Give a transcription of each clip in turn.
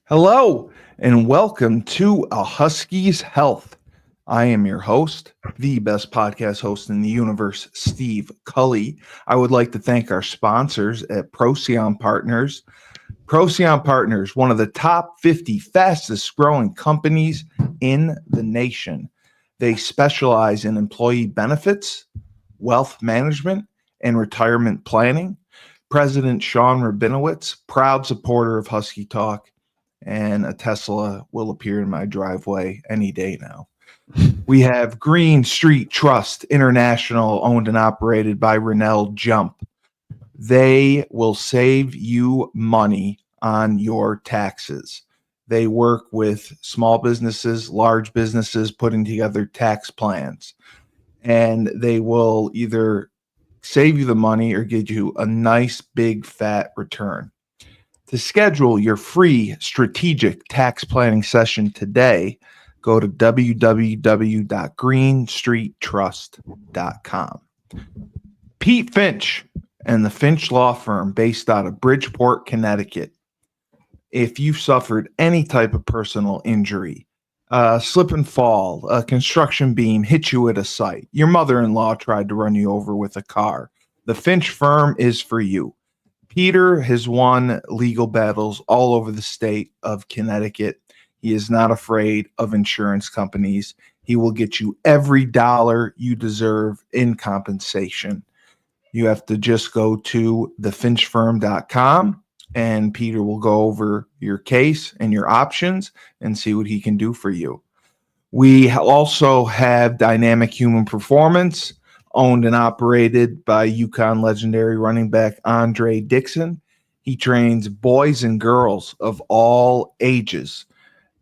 Hello, and welcome to a Huskies Health. I am your host, the best podcast host in the universe, Steve Cully. I would like to thank our sponsors at Procyon Partners. Procyon Partners, one of the top 50 fastest growing companies in the nation. They specialize in employee benefits, wealth management, and retirement planning. President Sean Rabinowitz, proud supporter of Husky Talk, and a Tesla will appear in my driveway any day now. We have Green Street Trust International, owned and operated by Rennell Jump. They will save you money on your taxes. They work with small businesses, large businesses, putting together tax plans. And they will either save you the money or get you a nice big fat return. To schedule your free strategic tax planning session today, go to www.greenstreettrust.com. Pete Finch and the Finch Law Firm, based out of Bridgeport, Connecticut. If you've suffered any type of personal injury, slip and fall, a construction beam hit you at a site, your mother-in-law tried to run you over with a car, the Finch Firm is for you. Peter has won legal battles all over the state of Connecticut. He is not afraid of insurance companies. He will get you every dollar you deserve in compensation. You have to just go to thefinchfirm.com and Peter will go over your case and your options and see what he can do for you. We also have Dynamic Human Performance, owned and operated by UConn legendary running back Andre Dixon. He trains boys and girls of all ages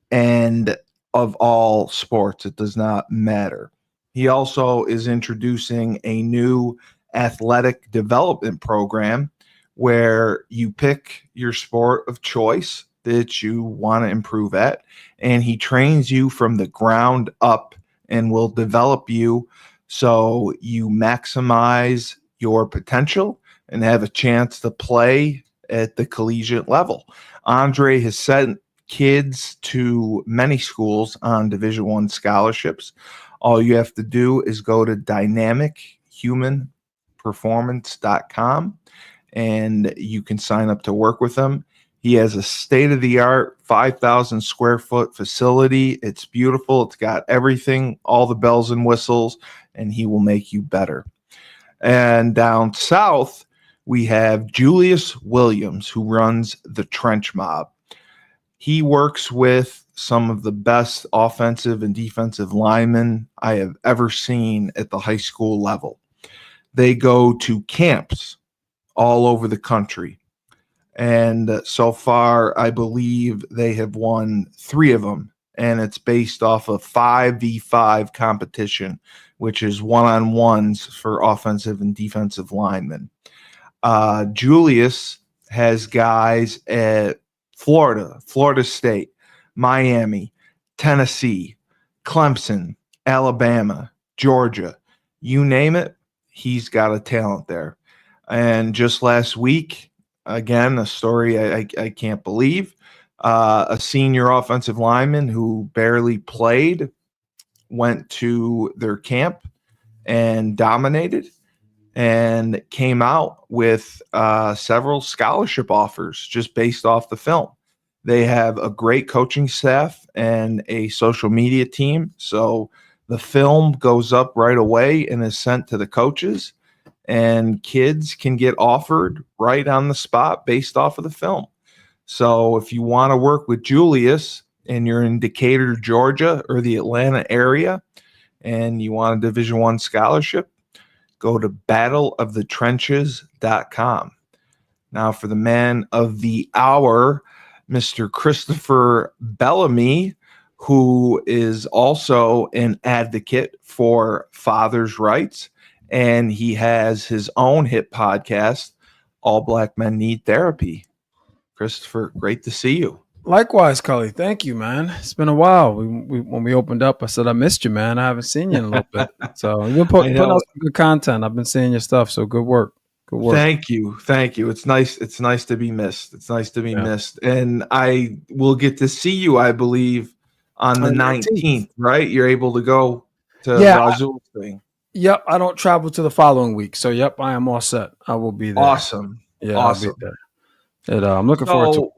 and of all sports. It does not matter. He also is introducing a new athletic development program where you pick your sport of choice that you want to improve at, and he trains you from the ground up and will develop you so you maximize your potential and have a chance to play at the collegiate level. Andre has sent kids to many schools on Division I scholarships. All you have to do is go to dynamichumanperformance.com and you can sign up to work with him. He has a state-of-the-art 5,000 square foot facility. It's beautiful. It's got everything, all the bells and whistles, and he will make you better. And down south, we have Julius Williams, who runs the Trench Mob. He works with some of the best offensive and defensive linemen I have ever seen at the high school level. They go to camps all over the country. And so far, I believe they have won 3 of them. And it's based off of 5v5 competition, which is one-on-ones for offensive and defensive linemen. Julius has guys at Florida State, Miami, Tennessee, Clemson, Alabama, Georgia. You name it, he's got a talent there. And just last week, again, a story I can't believe. A senior offensive lineman who barely played went to their camp and dominated and came out with several scholarship offers just based off the film. They have a great coaching staff and a social media team. So the film goes up right away and is sent to the coaches. And kids can get offered right on the spot based off of the film. So if you want to work with Julius and you're in Decatur, Georgia, or the Atlanta area, and you want a Division I scholarship, go to battleofthetrenches.com. Now for the man of the hour, Mr. Christopher Bellamy, who is also an advocate for fathers' rights. And he has his own hit podcast, All Black Men Need Therapy. Christopher, great to see you. Likewise, Cully. Thank you, man. It's been a while. When we opened up, I said, I missed you, man. I haven't seen you in a little bit. So you've been putting out some good content. I've been seeing your stuff, so good work. Good work. Thank you. Thank you. It's nice. It's nice to be missed. It's nice to be Yeah. missed. And I will get to see you, I believe, on the On the 19th. 19th, right? You're able to go to Yeah. Razul's thing. Yep. I don't travel to the following week. So, yep, I am all set. I will be there. Awesome. Yeah, I'll be Awesome. there. And, I'm looking forward to it. So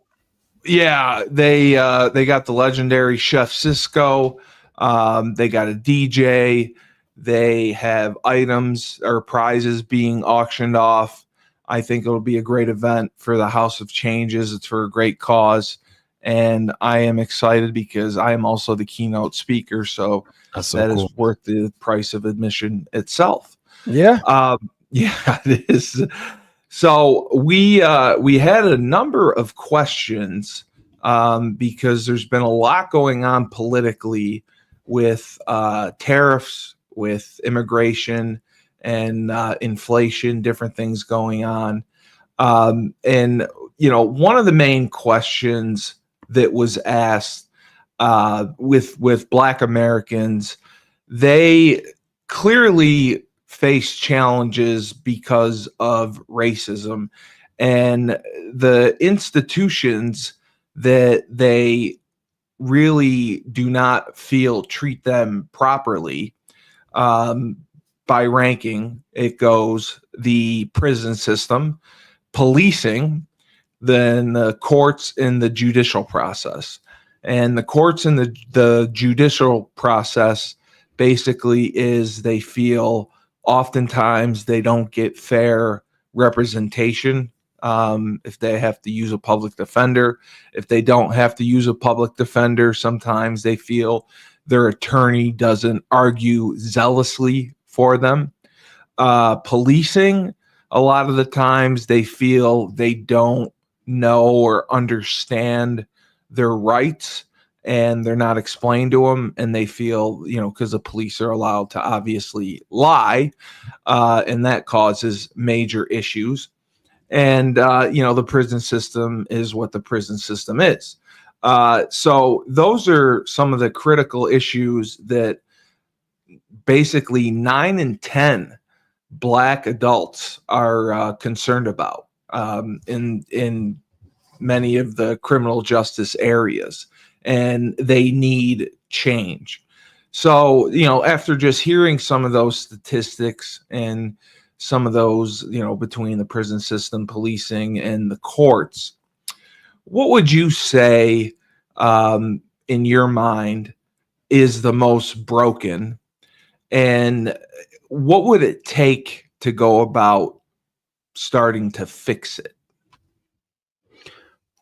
yeah, they got the legendary Chef Cisco. They got a DJ. They have items or prizes being auctioned off. I think it'll be a great event for the House of Changes. It's for a great cause. And I am excited because I am also the keynote speaker. So That's so that cool. is worth the price of admission itself. Yeah. Yeah, it is. So we had a number of questions because there's been a lot going on politically with tariffs, with immigration, and inflation, different things going on. And one of the main questions that was asked with Black Americans, they clearly face challenges because of racism and the institutions that they really do not feel treat them properly. By ranking, it goes the prison system, policing, then the courts and the judicial process. And the courts and the judicial process basically is they feel oftentimes they don't get fair representation if they have to use a public defender. If they don't have to use a public defender, sometimes they feel their attorney doesn't argue zealously for them. Policing, a lot of the times they feel they don't know or understand their rights and they're not explained to them, and they feel, because the police are allowed to obviously lie, and that causes major issues. And the prison system is what the prison system is. So those are some of the critical issues that basically 9 in 10 Black adults are concerned about in many of the criminal justice areas, and they need change. So, after just hearing some of those statistics and some of those, between the prison system, policing, and the courts, what would you say, in your mind, is the most broken? And what would it take to go about starting to fix it?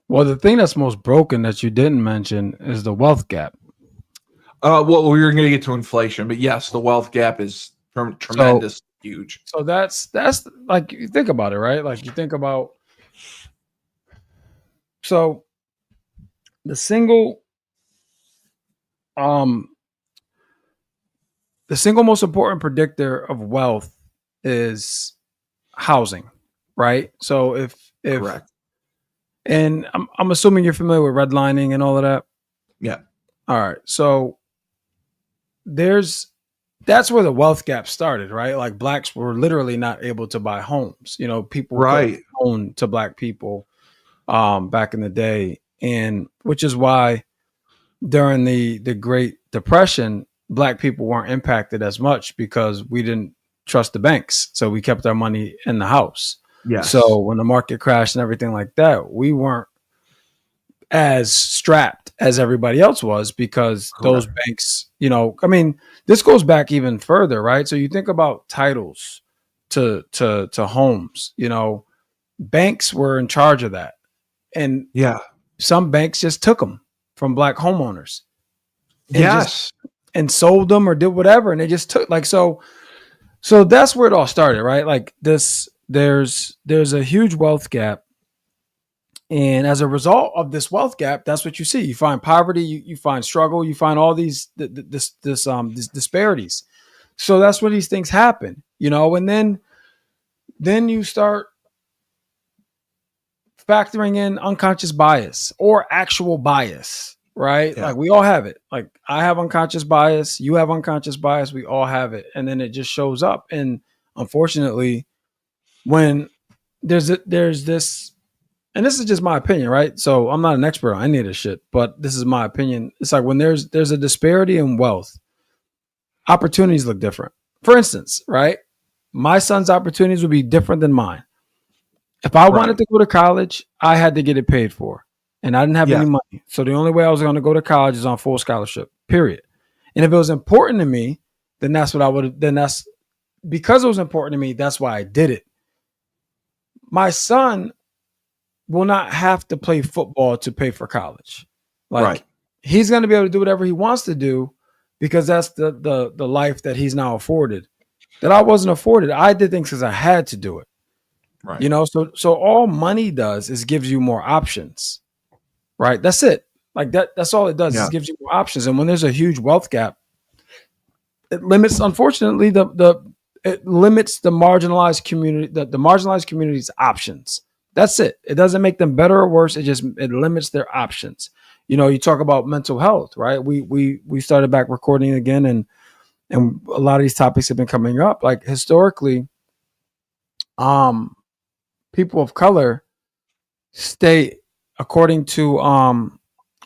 Well, the thing that's most broken that you didn't mention is the wealth gap. Well, we were going to get to inflation, but yes, the wealth gap is tremendous, huge. So that's like, you think about it, right? Like, you think about, so the single most important predictor of wealth is housing, right? So if Correct. And I'm assuming you're familiar with redlining and all of that. Yeah. All right. So that's where the wealth gap started, right? Like, Blacks were literally not able to buy homes. People Right. own to Black people back in the day, and which is why during the Great Depression, Black people weren't impacted as much because we didn't trust the banks, so we kept our money in the house. Yes. So when the market crashed and everything like that, we weren't as strapped as everybody else was because those banks, this goes back even further, right? So you think about titles to homes, banks were in charge of that. And yeah, some banks just took them from Black homeowners. And sold them or did whatever. And they just took, so that's where it all started, right? Like this, there's a huge wealth gap. And as a result of this wealth gap, that's what you see. You find poverty, you find struggle, you find all these disparities. So that's where these things happen, and then you start factoring in unconscious bias or actual bias, right? Yeah. Like, we all have it. Like, I have unconscious bias, you have unconscious bias, we all have it. And then it just shows up. And unfortunately, when there's this, and this is just my opinion, right? So I'm not an expert on any of this shit, but this is my opinion. It's like when there's a disparity in wealth, opportunities look different. For instance, right? My son's opportunities would be different than mine. If I wanted to go to college, I had to get it paid for, and I didn't have any money. So the only way I was going to go to college is on full scholarship, period. And if it was important to me, then that's what I would have. Then that's because it was important to me. That's why I did it. My son will not have to play football to pay for college. Like he's going to be able to do whatever he wants to do because that's the life that he's now afforded. That I wasn't afforded. I did things because I had to do it. Right. You know, so all money does is gives you more options. Right. That's it. Like that's all it does. Is gives you more options. And when there's a huge wealth gap, it limits, unfortunately, it limits the marginalized community, the marginalized community's options. That's it. It doesn't make them better or worse. It limits their options. You know, you talk about mental health, right? We started back recording again, and a lot of these topics have been coming up. Like historically, people of color stay, according to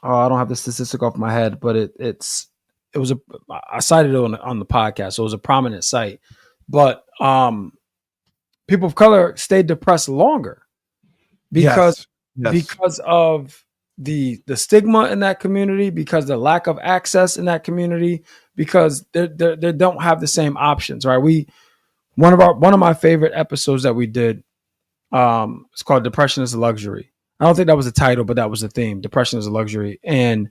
I don't have the statistic off my head, but I cited it on the podcast, so it was a prominent site. But people of color stay depressed longer because of the stigma in that community, because the lack of access in that community, because they don't have the same options, right? One of my favorite episodes that we did, it's called "Depression is a Luxury." I don't think that was the title, but that was the theme. Depression is a luxury. And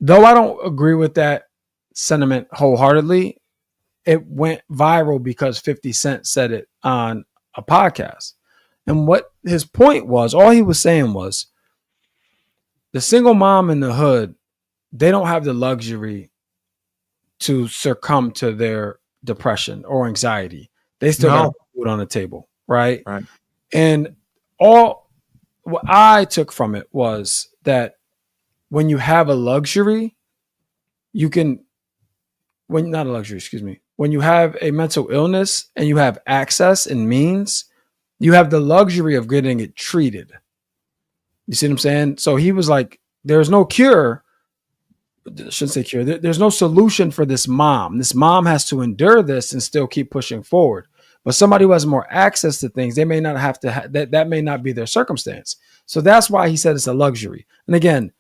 though I don't agree with that sentiment wholeheartedly, it went viral because 50 Cent said it on a podcast. And what his point was, all he was saying was, the single mom in the hood, they don't have the luxury to succumb to their depression or anxiety. They still got food on the table, right? Right. And what I took from it was that when you have a luxury, when you have a mental illness and you have access and means, you have the luxury of getting it treated. You see what I'm saying? So he was like, there's no cure. I shouldn't say cure. There's no solution for this mom. This mom has to endure this and still keep pushing forward. But somebody who has more access to things, they may not have to, that may not be their circumstance. So that's why he said it's a luxury. And again,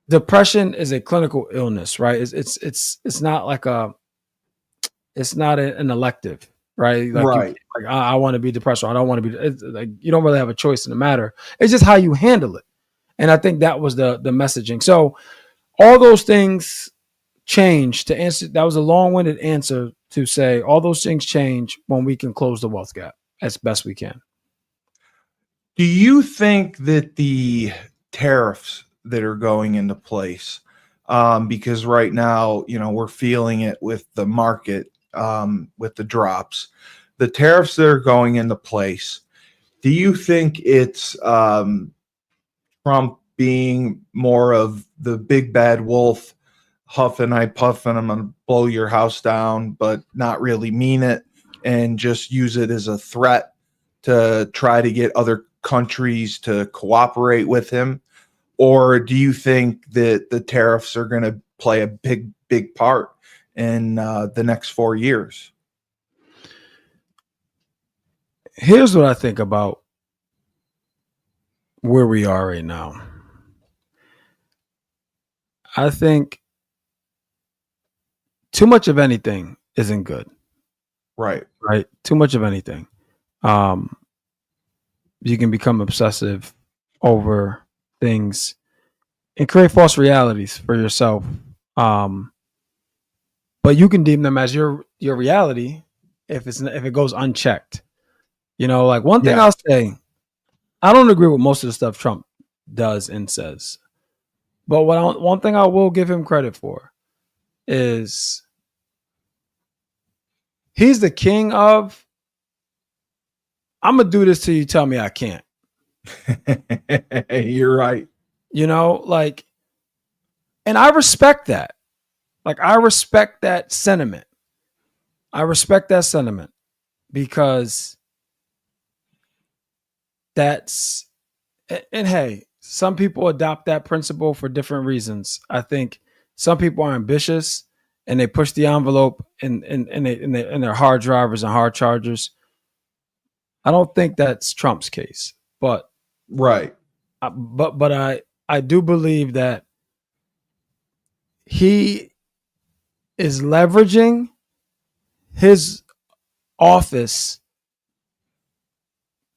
depression is a clinical illness, right? It's not like it's not an elective, right? Like I want to be depressed, or I don't want to be. Like you don't really have a choice in the matter. It's just how you handle it. And I think that was the messaging. So all those things change to answer. That was a long-winded answer to say all those things change when we can close the wealth gap as best we can. Do you think that the tariffs that are going into place, because right now, you know, we're feeling it with the market, with the drops, the tariffs that are going into place, do you think it's Trump being more of the big bad wolf, huffing, I puffing, I'm going to blow your house down, but not really mean it and just use it as a threat to try to get other countries to cooperate with him? Or do you think that the tariffs are going to play a big part in the next 4 years? Here's what I think about where we are right now. I think too much of anything isn't good. Right. Too much of anything. You can become obsessive over things and create false realities for yourself. But you can deem them as your reality if it goes unchecked. You know, like one thing I'll say, I don't agree with most of the stuff Trump does and says. But one thing I will give him credit for is he's the king of, I'm going to do this till you tell me I can't. You're right. You know, like, and I respect that. Like, I respect that sentiment. Because that's and hey, some people adopt that principle for different reasons. I think some people are ambitious and they push the envelope and they're hard drivers and hard chargers. I don't think that's Trump's case, but Right. I do believe that he is leveraging his office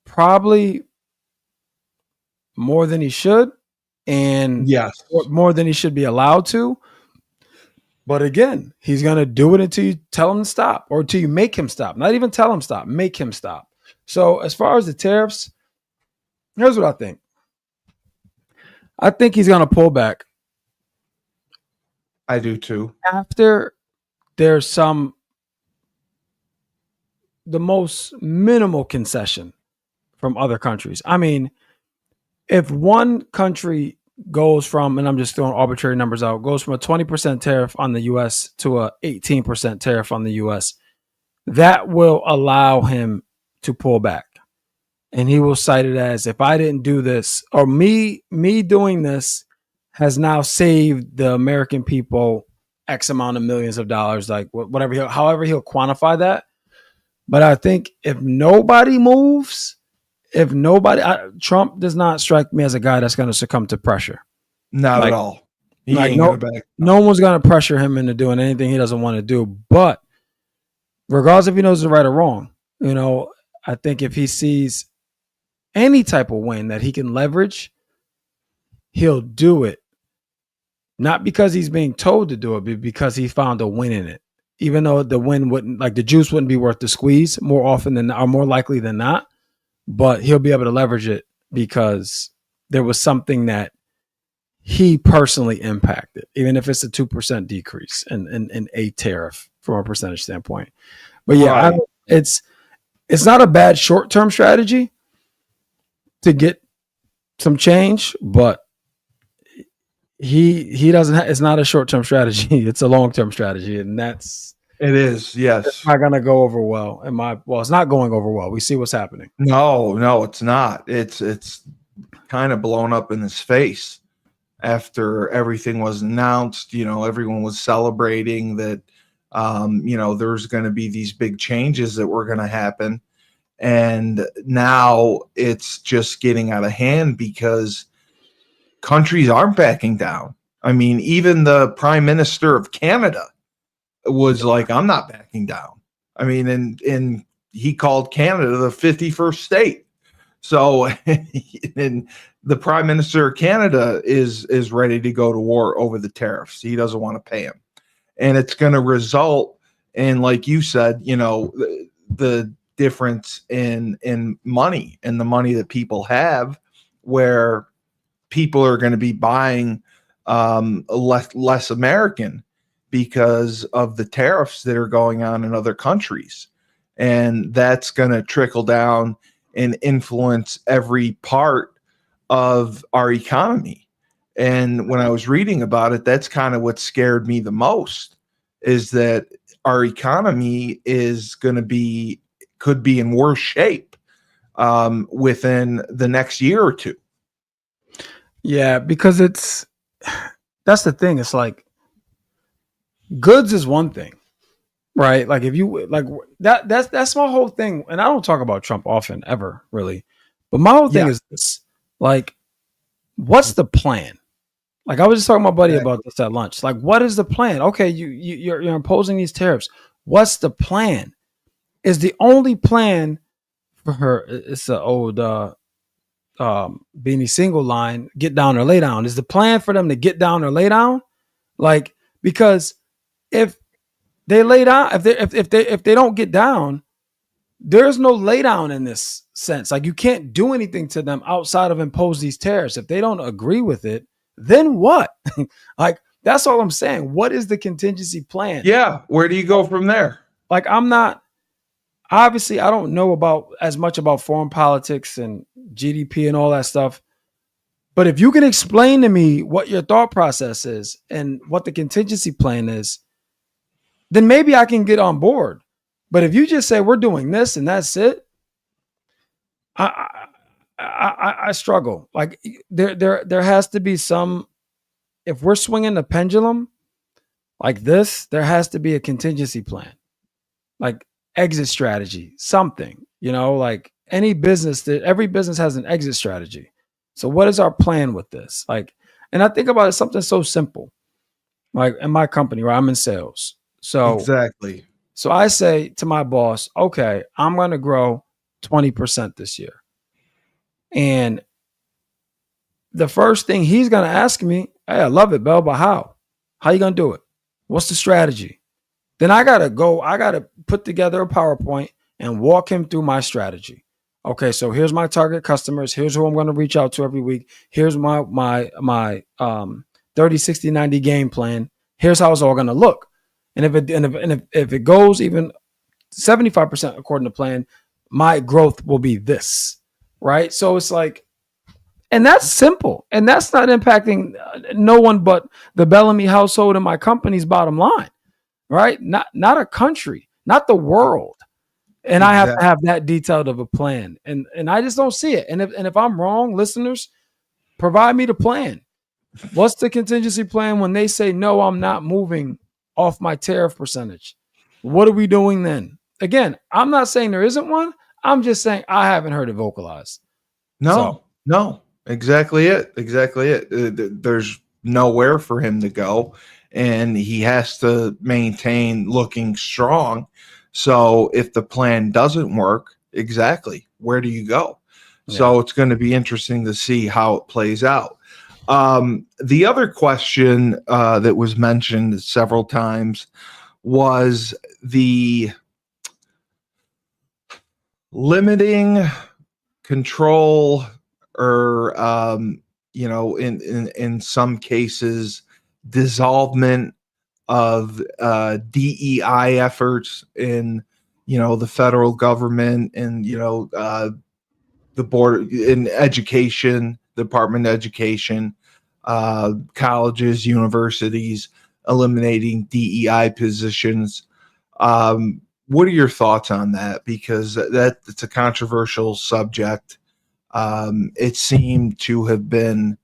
probably more than he should and Yes. more than he should be allowed to. But again, he's going to do it until you tell him to stop or until you make him stop. Not even tell him stop, make him stop. So as far as the tariffs, here's what I think. I think he's going to pull back I do too. after there's the most minimal concession from other countries. I mean, if one country goes from, and I'm just throwing arbitrary numbers out, goes from a 20% tariff on the US to a 18% tariff on the US, that will allow him to pull back. And he will cite it as, if I didn't do this, or me doing this has now saved the American people X amount of millions of dollars, like whatever, however he'll quantify that. But I think if nobody moves, Trump does not strike me as a guy that's going to succumb to pressure. Not at all. He like ain't gonna back. no one's going to pressure him into doing anything he doesn't want to do. But regardless if he knows it's right or wrong, I think if he sees any type of win that he can leverage, he'll do it. Not because he's being told to do it, but because he found a win in it. Even though the win wouldn't, like the juice wouldn't be worth the squeeze more often than, or more likely than not, but he'll be able to leverage it because there was something that he personally impacted, even if it's a 2% decrease in a tariff from a percentage standpoint. But yeah, right. It's not a bad short-term strategy to get some change, but he doesn't. It's not a short-term strategy. It's a long-term strategy, and it is. Yes, it's not going to go over well. It's not going over well. We see what's happening. No, it's not. It's kind of blown up in his face after everything was announced. Everyone was celebrating that. There's going to be these big changes that were going to happen, and now it's just getting out of hand because countries aren't backing down. I mean, even the Prime Minister of Canada was like, I'm not backing down. I mean, and he called Canada the 51st state. So and the Prime Minister of Canada is ready to go to war over the tariffs. He doesn't want to pay them. And it's going to result in, like you said, the difference in money and the money that people have, where people are going to be buying less American because of the tariffs that are going on in other countries. And that's going to trickle down and influence every part of our economy. And when I was reading about it, that's kind of what scared me the most, is that our economy could be in worse shape within the next year or two. Yeah, because that's the thing. It's like goods is one thing, right? Like if you like that's my whole thing. And I don't talk about Trump often, ever, really. But my whole thing is this: like, what's the plan? Like I was just talking to my buddy about this at lunch. Like, what is the plan? Okay, you're imposing these tariffs. What's the plan? Is the only plan for her? It's the old Beanie Single line: get down or lay down. Is the plan for them to get down or lay down? Like, because if they lay down, if they don't get down, there's no lay down in this sense. Like, you can't do anything to them outside of impose these tariffs. If they don't agree with it, then what? Like, that's all I'm saying. What is the contingency plan? Yeah, where do you go from there? Like, obviously I don't know about as much about foreign politics and GDP and all that stuff. But if you can explain to me what your thought process is and what the contingency plan is, then maybe I can get on board. But if you just say we're doing this and that's it, I struggle. Like there has to be some. If we're swinging the pendulum like this, there has to be a contingency plan, like exit strategy, something. Like every business has an exit strategy. So what is our plan with this? Like, and I think about it something so simple. Like in my company, where I'm in sales. Exactly. So I say to my boss, okay, I'm going to grow 20% this year. And the first thing he's going to ask me, hey, I love it, Bell, but how? How you going to do it? What's the strategy? Then I got to put together a PowerPoint and walk him through my strategy. Okay, so here's my target customers. Here's who I'm going to reach out to every week. Here's my 30, 60, 90 game plan. Here's how it's all going to look. And if it goes even 75% according to plan, my growth will be this, right? So it's like, and that's simple, and that's not impacting no one but the Bellamy household and my company's bottom line, right? Not a country, not the world. And I have to have that detailed of a plan, and I just don't see it. And if I'm wrong, listeners, provide me the plan. What's the contingency plan when they say no? I'm not moving off my tariff percentage. What are we doing then? Again, I'm not saying there isn't one. I'm just saying I haven't heard it vocalized. No, exactly it. There's nowhere for him to go, and he has to maintain looking strong. So if the plan doesn't work, exactly, where do you go? Yeah. So it's going to be interesting to see how it plays out. The other question that was mentioned several times was the limiting control, or in some cases dissolvement of DEI efforts in the federal government, and the board in education, Department of Education, colleges, universities, eliminating DEI positions. What are your thoughts on that? Because it's a controversial subject. It seemed to have been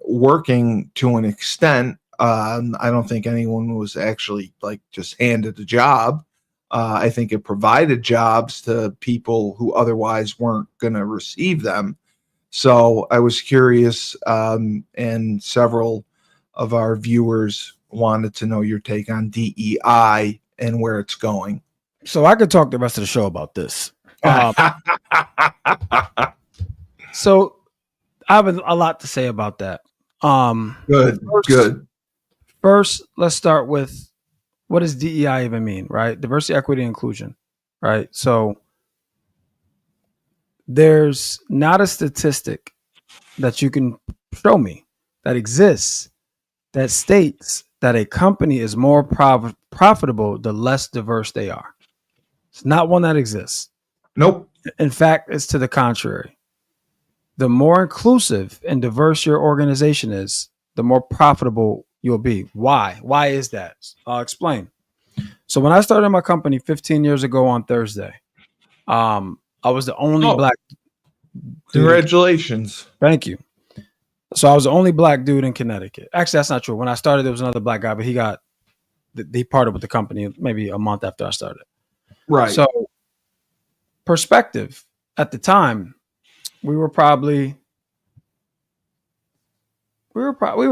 working to an extent. I don't think anyone was actually just handed a job. I think it provided jobs to people who otherwise weren't going to receive them. So I was curious, and several of our viewers wanted to know your take on DEI and where it's going. So I could talk the rest of the show about this. So I have a lot to say about that. Good. First, let's start with, what does DEI even mean, right? Diversity, equity, inclusion, right? So there's not a statistic that you can show me that exists that states that a company is more profitable the less diverse they are. It's not one that exists. Nope. In fact, it's to the contrary. The more inclusive and diverse your organization is, the more profitable you'll be. Why? Why is that? I'll explain. So when I started my company 15 years ago on Thursday, I was the only black dude. Congratulations. Thank you. So I was the only black dude in Connecticut. Actually, that's not true. When I started, there was another black guy, but he parted with the company maybe a month after I started. Right. So perspective, at the time, we were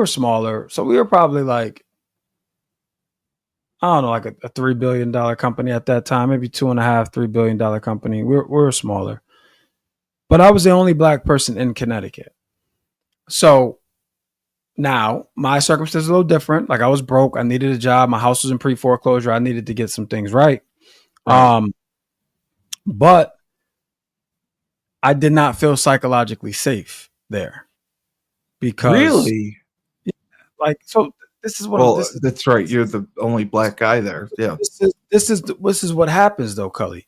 smaller. So we were probably like, I don't know, like a $3 billion company at that time, maybe $2.5-3 billion company. We were smaller, but I was the only black person in Connecticut. So now my circumstances are a little different. Like, I was broke. I needed a job. My house was in pre-foreclosure. I needed to get some things right. But I did not feel psychologically safe there, because really, so this is what. That's right. You're the only black guy there. Yeah. This is what happens though, Cully.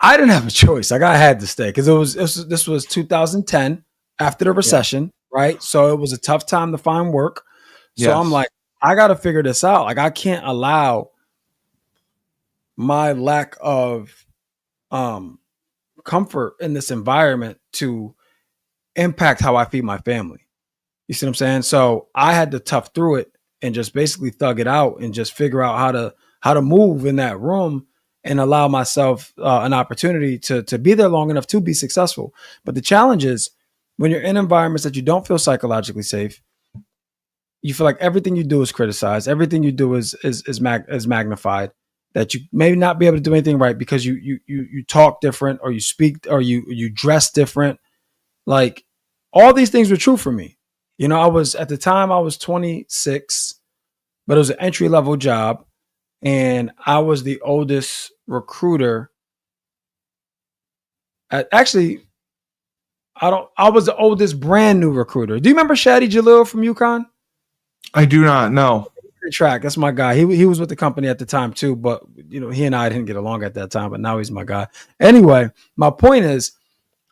I didn't have a choice. Like, I had to stay, because this was 2010 after the recession, right? So it was a tough time to find work. So yes. I'm like, I got to figure this out. Like, I can't allow my lack of comfort in this environment to impact how I feed my family. You see what I'm saying? So I had to tough through it and just basically thug it out and just figure out how to move in that room and allow myself an opportunity to be there long enough to be successful. But the challenge is when you're in environments that you don't feel psychologically safe, you feel like everything you do is criticized, everything you do is magnified. That you may not be able to do anything right because you talk different or you speak or you dress different. Like all these things were true for me. You know, I was at the time I was 26, but it was an entry level job, and I was the oldest recruiter. Actually, I was the oldest brand new recruiter. Do you remember Shadi Jalil from UConn? I do not know. Track. That's my guy. He was with the company at the time too, but you know, he and I didn't get along at that time, but now he's my guy. Anyway, my point is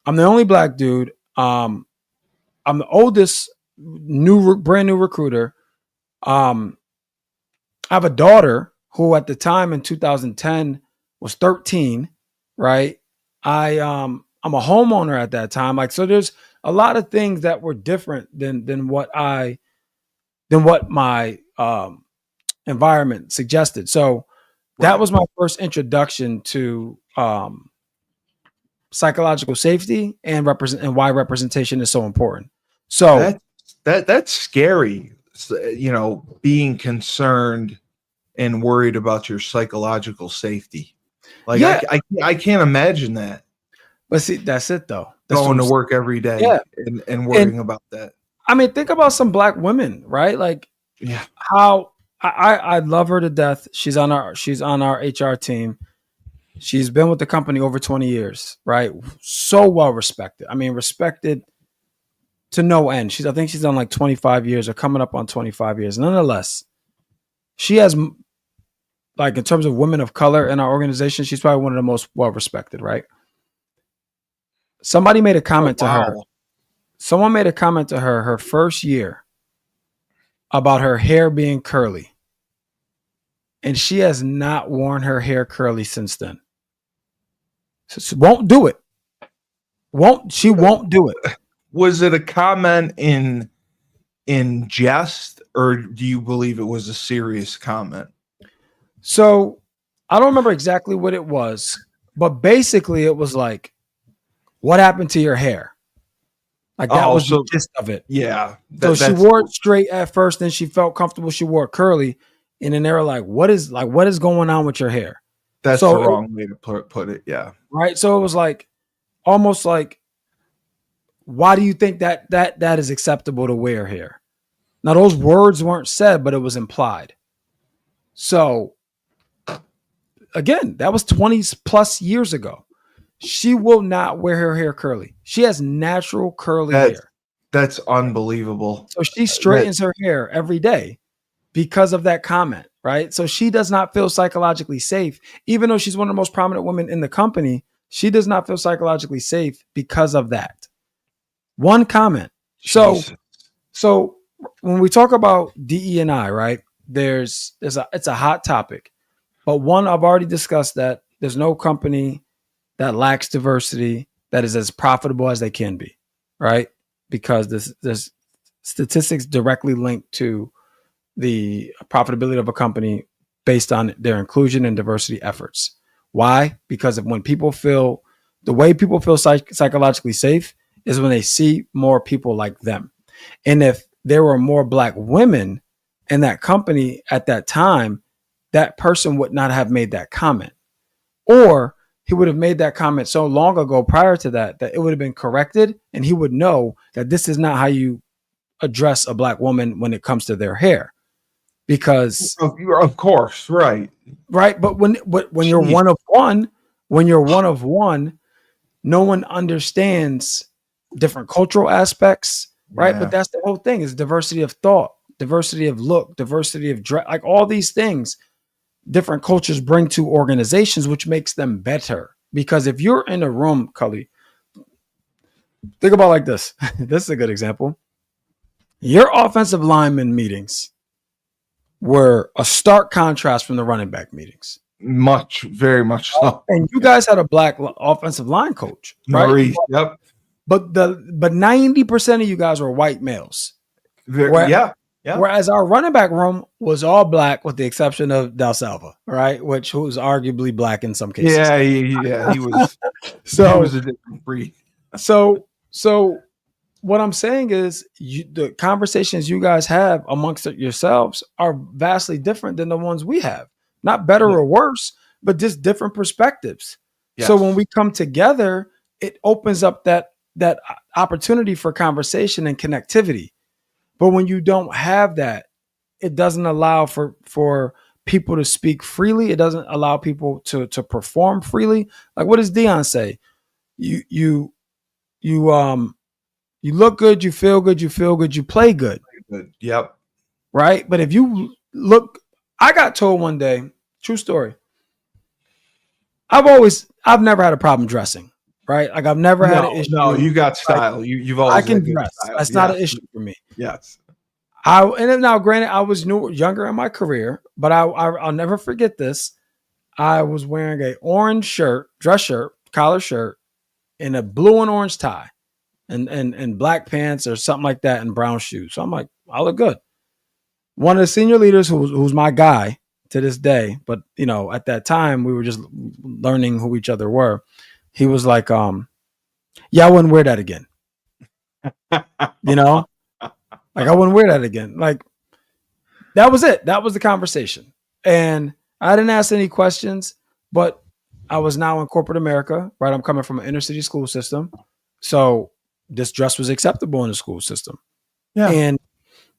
I'm the only black dude. I'm the oldest brand new recruiter. I have a daughter who at the time in 2010 was 13, right? I'm a homeowner at that time. Like, so there's a lot of things that were different than what my environment suggested. So that was my first introduction to psychological safety and why representation is so important. So that's scary. You know, being concerned and worried about your psychological safety. Like, yeah. I can't imagine that. But see, that's it though. Going to work every day and worrying about that. I mean, think about some black women, right? Like, yeah, how I love her to death. She's on our HR team. She's been with the company over 20 years, right? So well respected. I mean, respected to no end. I think she's done like 25 years or coming up on 25 years. Nonetheless, she has, like, in terms of women of color in our organization, she's probably one of the most well respected, right? Somebody made a comment to her. Someone made a comment to her first year about her hair being curly. And she has not worn her hair curly since then. So she won't do it. She won't do it. Was it a comment in jest, or do you believe it was a serious comment? So I don't remember exactly what it was, but basically it was like, what happened to your hair? Like that was the gist of it. Yeah. So she wore it straight at first, then she felt comfortable. She wore it curly. And then they were like, what is going on with your hair? That's the wrong way to put it. Yeah. Right. So it was like, almost like, why do you think that is acceptable to wear here? Now, those words weren't said, but it was implied. So again, that was 20 plus years ago. She will not wear her hair curly. She has natural curly hair. That's unbelievable. So she straightens her hair every day because of that comment, right? So she does not feel psychologically safe. Even though she's one of the most prominent women in the company, she does not feel psychologically safe because of that. One comment. Jesus. So when we talk about DE&I, right, it's a hot topic. But one, I've already discussed that there's no company that lacks diversity that is as profitable as they can be, right? Because there's statistics directly linked to the profitability of a company based on their inclusion and diversity efforts. Why? Because the way people feel psychologically safe is when they see more people like them. And if there were more black women in that company at that time, that person would not have made that comment. Or he would have made that comment so long ago prior to that it would have been corrected, and he would know that this is not how you address a black woman when it comes to their hair. Because of course, right. But when you're one of one, no one understands different cultural aspects, right? Yeah. But that's the whole thing, is diversity of thought, diversity of look, diversity of dress, like all these things different cultures bring to organizations, which makes them better. Because if you're in a room, Cully, think about it like this. This is a good example. Your offensive lineman meetings were a stark contrast from the running back meetings. Very much so. And you guys had a black offensive line coach, right? Maurice, yep. But 90% of you guys were white males. Yeah. Whereas our running back room was all black, with the exception of Del Salva, right? Who was arguably black in some cases. Yeah, he was. So he was a different breed. So what I'm saying is, the conversations you guys have amongst yourselves are vastly different than the ones we have. Not better or worse, but just different perspectives. Yes. So when we come together, it opens up that opportunity for conversation and connectivity. But when you don't have that, it doesn't allow for people to speak freely. It doesn't allow people to perform freely. Like, what does Dion say? You look good, you feel good, you play good. Yep. Right? But if you look, I got told one day, true story, I've never had a problem dressing, right? Like, I've never had an issue. No, you got style. Like, you've always I can dress. Style. That's not an issue for me. Yes. Now, granted, I was younger in my career, but I'll never forget this. I was wearing a orange shirt, dress shirt, collar shirt, and a blue and orange tie, and black pants or something like that, and brown shoes. So I'm like, I look good. One of the senior leaders, who's my guy to this day, but at that time we were just learning who each other were. He was like, yeah, I wouldn't wear that again. Like, I wouldn't wear that again. Like, that was it. That was the conversation. And I didn't ask any questions, but I was now in corporate America, right? I'm coming from an inner city school system. So this dress was acceptable in the school system. Yeah. And,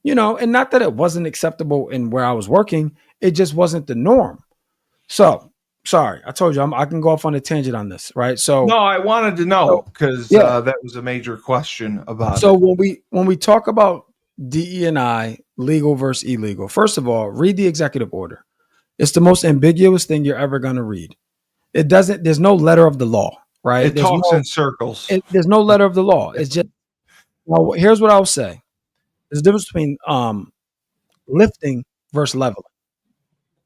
and not that it wasn't acceptable in where I was working, it just wasn't the norm. So, sorry, I told you I can go off on a tangent on this, right? So no, I wanted to know because that was a major question about it. So when we talk about DE&I, legal versus illegal, first of all, read the executive order. It's the most ambiguous thing you're ever going to read. There's no letter of the law, right? It talks in circles. There's no letter of the law. It's just, here's what I'll say. There's a difference between lifting versus leveling.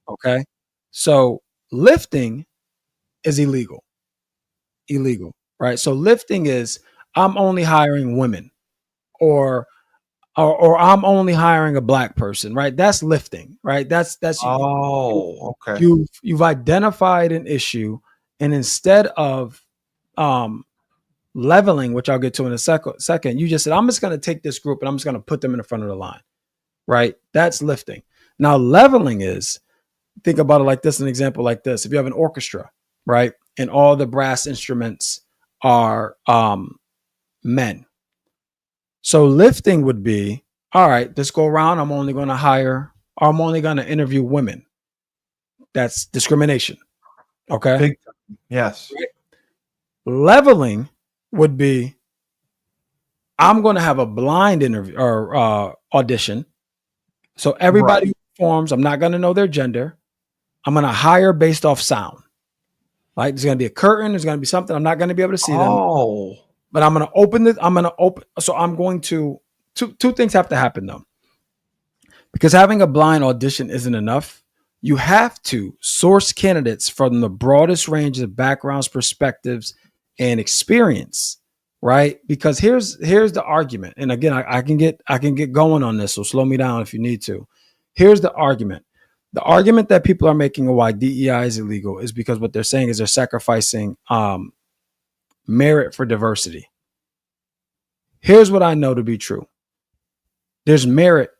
Okay. So lifting is illegal, right? So lifting is, I'm only hiring women or I'm only hiring a black person, right? That's lifting, right? That's okay. You've identified an issue, and instead of leveling, which I'll get to in a second, you just said, I'm just going to take this group and I'm just going to put them in the front of the line, right? That's lifting. Now, leveling is, think about it like this, an example like this. If you have an orchestra, right, and all the brass instruments are men. So lifting would be, all right, this go around, I'm only going to interview women. That's discrimination. Okay. Big time. Yes. Leveling would be, I'm going to have a blind interview or audition. So everybody who performs, I'm not going to know their gender. I'm going to hire based off sound. Like, there's going to be a curtain. There's going to be something. I'm not going to be able to see them. But I'm going to open it. So I'm going to, two things have to happen though. Because having a blind audition isn't enough. You have to source candidates from the broadest range of backgrounds, perspectives, and experience, right? Because here's the argument. And again, I can get going on this, so slow me down if you need to. Here's the argument. The argument that people are making of why DEI is illegal is because what they're saying is they're sacrificing merit for diversity. Here's what I know to be true. There's merit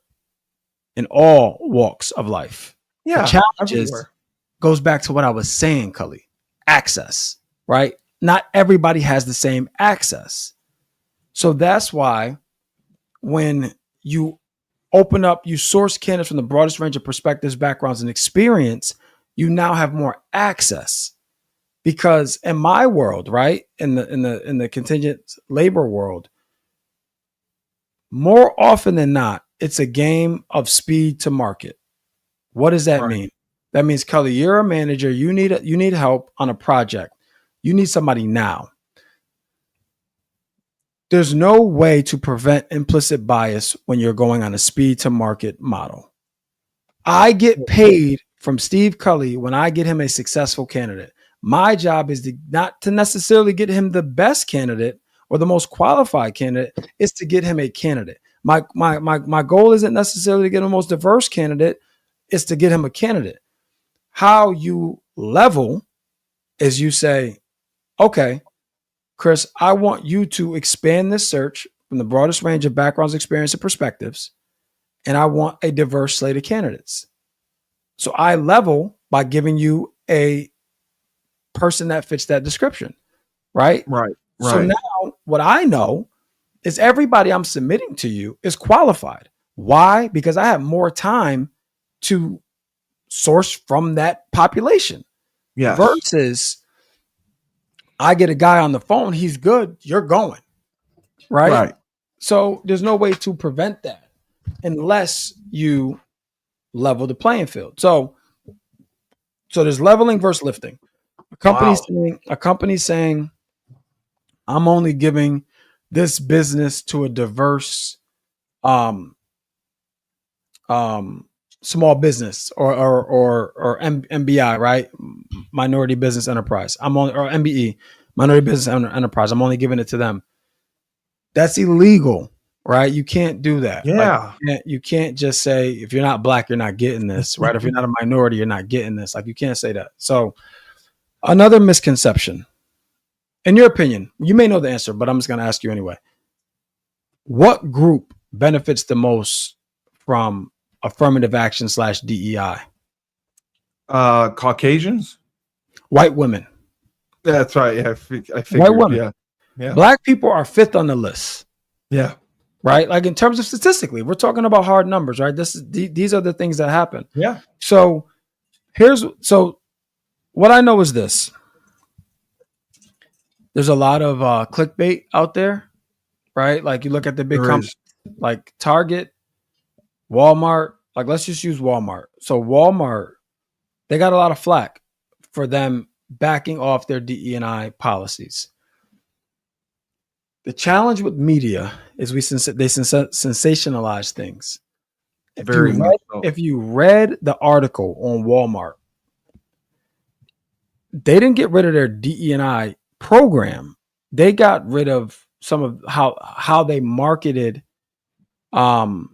in all walks of life. Yeah, the challenge goes back to what I was saying, Cully. Access, right? Not everybody has the same access. So that's why when you open up, you source candidates from the broadest range of perspectives, backgrounds, and experience, you now have more access. Because in my world, right, in the contingent labor world, more often than not, it's a game of speed to market. What does that mean? That means, Cully, you're a manager. You need help on a project. You need somebody now. There's no way to prevent implicit bias when you're going on a speed to market model. I get paid from Steve Cully, when I get him a successful candidate, my job is not to necessarily get him the best candidate or the most qualified candidate, is to get him a candidate. My goal isn't necessarily to get him the most diverse candidate, it's to get him a candidate. How you level is you say, okay, Chris, I want you to expand this search from the broadest range of backgrounds, experience, and perspectives, and I want a diverse slate of candidates. So I level by giving you a person that fits that description, right? Right. So now what I know is everybody I'm submitting to you is qualified. Why? Because I have more time to source from that population. Yes. Versus I get a guy on the phone, he's good, you're going. Right? So there's no way to prevent that unless you level the playing field. So there's leveling versus lifting. A company saying, I'm only giving this business to a diverse small business or MBI, right? Minority Business Enterprise. I'm only, or MBE, Minority Business Enterprise. I'm only giving it to them. That's illegal, right? You can't do that. Yeah. Like, you can't just say, if you're not black, you're not getting this, right? If you're not a minority, you're not getting this. Like, you can't say that. So another misconception, in your opinion, you may know the answer, but I'm just going to ask you anyway. What group benefits the most from affirmative action / DEI? Caucasians? White women. That's right. Yeah, I figured. White women. Yeah. Black people are fifth on the list. Yeah. Right? Like, in terms of statistically, we're talking about hard numbers, right? These are the things that happen. Yeah. So what I know is this. There's a lot of clickbait out there, right? Like, you look at the big companies like Target, Walmart. Like, let's just use Walmart. So Walmart, they got a lot of flack for them backing off their DE&I policies. The challenge with media is they sensationalize things. If you read the article on Walmart, they didn't get rid of their DE&I program. They got rid of some of how they marketed to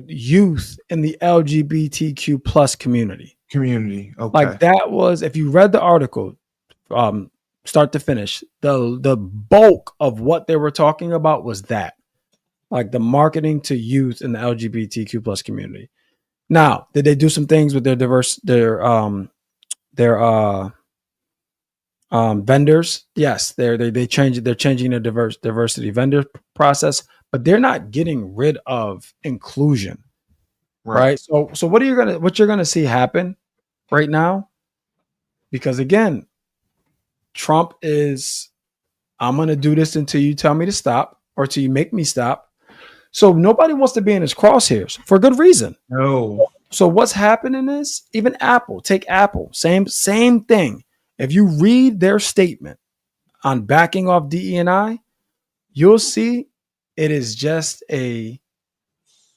youth in the LGBTQ plus community. Okay. Like, that was, if you read the article, start to finish, the bulk of what they were talking about was that, like, the marketing to youth in the LGBTQ plus community. Now, did they do some things with their vendors? Yes, they're changing their diversity vendor process, but they're not getting rid of inclusion, right? So what you're gonna see happen right now, because again, Trump is, I'm gonna do this until you tell me to stop or till you make me stop. So nobody wants to be in his crosshairs for good reason. No. So what's happening is, even Apple, take Apple, same thing. If you read their statement on backing off DE&I, you'll see it is just a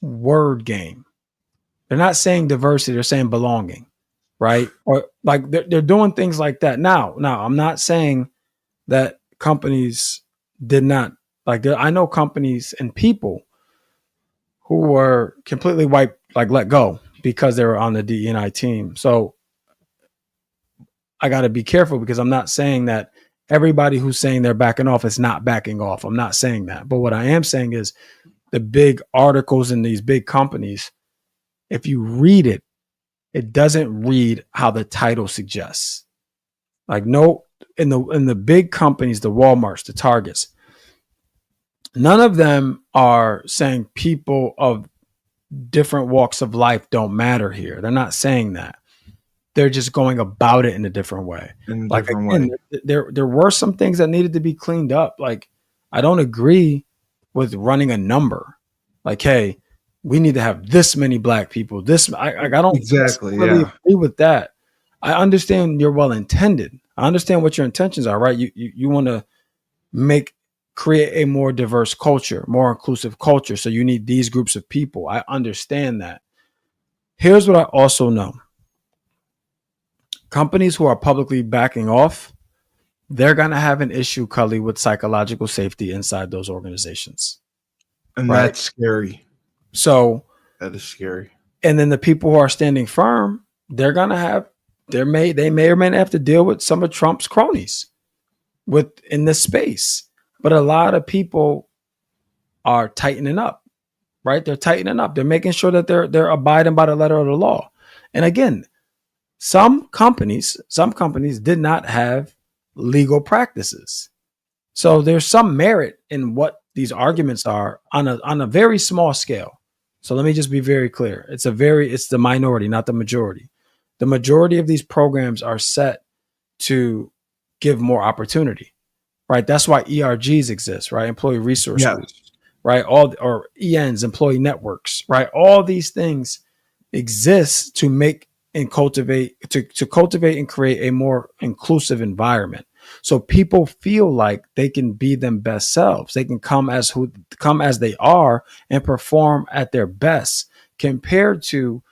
word game. They're not saying diversity, they're saying belonging, right? Or like they're doing things like that. Now, I'm not saying that companies did not, like, I know companies and people who were completely wiped, like, let go because they were on the DE&I team. So I got to be careful, because I'm not saying that everybody who's saying they're backing off is not backing off. I'm not saying that. But what I am saying is, the big articles in these big companies, if you read it, it doesn't read how the title suggests. Like, no, in the big companies, the Walmarts, the Targets, none of them are saying people of different walks of life don't matter here. They're not saying that. They're just going about it in a different way. There were some things that needed to be cleaned up. Like, I don't agree with running a number. Like, hey, we need to have this many black people. I don't really agree with that. I understand you're well intended. I understand what your intentions are, right? You want to create a more diverse culture, more inclusive culture. So you need these groups of people. I understand that. Here's what I also know. Companies who are publicly backing off, they're going to have an issue, Cully, with psychological safety inside those organizations. And right? that's scary. So, That is scary. and then the people who are standing firm, they're going to have, they may or may not have to deal with some of Trump's cronies in this space. But a lot of people are tightening up, right? They're tightening up. They're making sure that they're abiding by the letter of the law. And again, some companies did not have legal practices. So there's some merit in what these arguments are on a very small scale. So let me just be very clear. It's the minority, not the majority. The majority of these programs are set to give more opportunity, right? That's why ERGs exist, right? Employee resource groups, right? Or ENs, employee networks, right? All these things exist to make and cultivate and create a more inclusive environment. So people feel like they can be them best selves. They can come as they are and perform at their best, compared to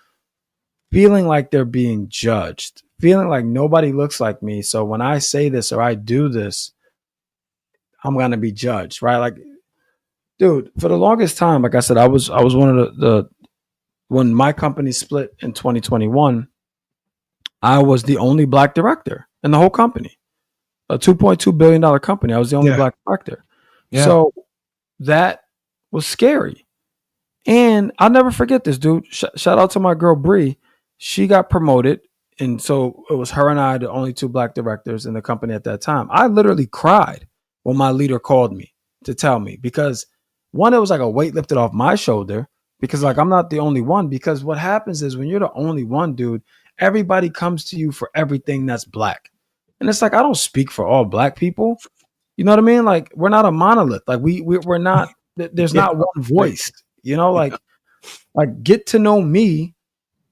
feeling like they're being judged, feeling like nobody looks like me. So when I say this or I do this, I'm going to be judged, right? Like, dude, for the longest time, like I said, I was one of the when my company split in 2021, I was the only black director in the whole company. A $2.2 billion company. I was the only black director. Yeah. So that was scary. And I'll never forget this, dude. Shout out to my girl, Bree. She got promoted. And so it was her and I, the only two black directors in the company at that time. I literally cried when my leader called me to tell me, because one, it was like a weight lifted off my shoulder, because like I'm not the only one. Because what happens is when you're the only one, dude, everybody comes to you for everything that's black. And it's like, I don't speak for all black people. You know what I mean? Like, we're not a monolith. Like we're not, there's not one voice, like get to know me.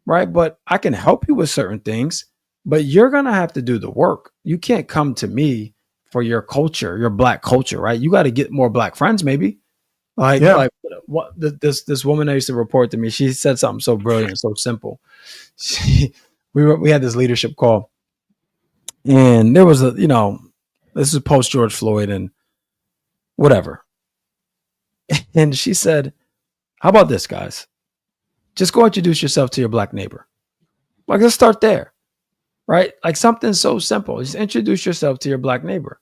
Right. But I can help you with certain things, but you're going to have to do the work. You can't come to me for your culture, your black culture. Right. You got to get more black friends, maybe. Like what this woman that used to report to me, she said something so brilliant, so simple. We had this leadership call. And there was this is post George Floyd and whatever. And she said, how about this, guys? Just go introduce yourself to your black neighbor. Like, let's start there, right? Like something so simple. Just introduce yourself to your black neighbor.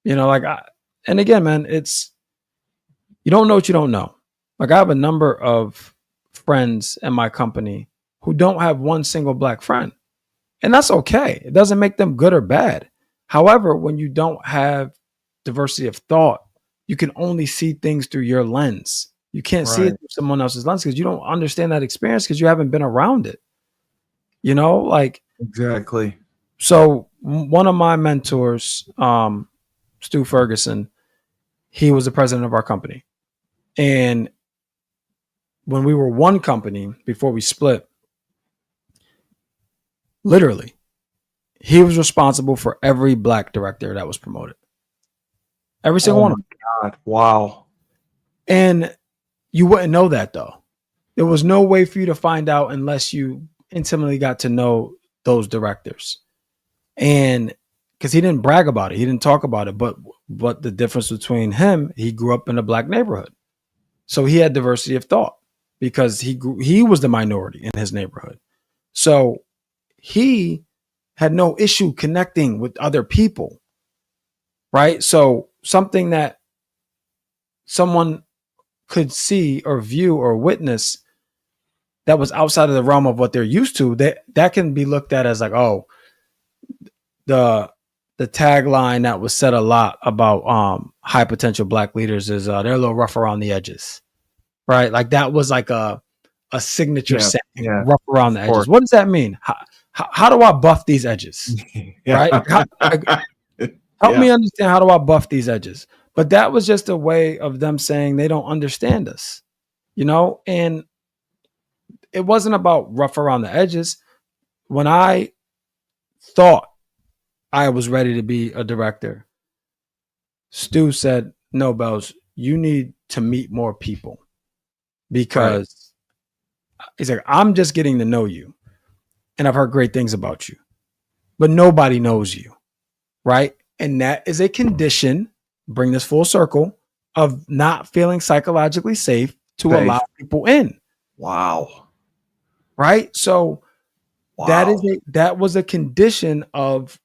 And again, man, you don't know what you don't know. Like, I have a number of friends in my company who don't have one single black friend. And that's okay. It doesn't make them good or bad. However, when you don't have diversity of thought, you can only see things through your lens. You can't see it through someone else's lens because you don't understand that experience because you haven't been around it. Exactly. So one of my mentors, Stu Ferguson, he was the president of our company. And when we were one company before we split, literally, he was responsible for every black director that was promoted. Every single one of them. God, wow. And you wouldn't know that, though. There was no way for you to find out unless you intimately got to know those directors. And because he didn't brag about it, he didn't talk about it. But the difference between him, he grew up in a black neighborhood. So he had diversity of thought because he was the minority in his neighborhood. So he had no issue connecting with other people, right? So something that someone could see or view or witness that was outside of the realm of what they're used to, that can be looked at as like, oh, the tagline that was said a lot about high potential black leaders is they're a little rough around the edges, right? Like that was like a signature saying, rough around the edges. What does that mean? How do I buff these edges? Right? Help me understand, how do I buff these edges? But that was just a way of them saying they don't understand us, and it wasn't about rough around the edges. When I thought I was ready to be a director, Stu said, no, Bells, you need to meet more people because He's like, I'm just getting to know you, and I've heard great things about you, but nobody knows you, right? And that is a condition, bring this full circle, of not feeling psychologically safe to Safe. allow people in, Wow. right? So Wow. that was a condition of,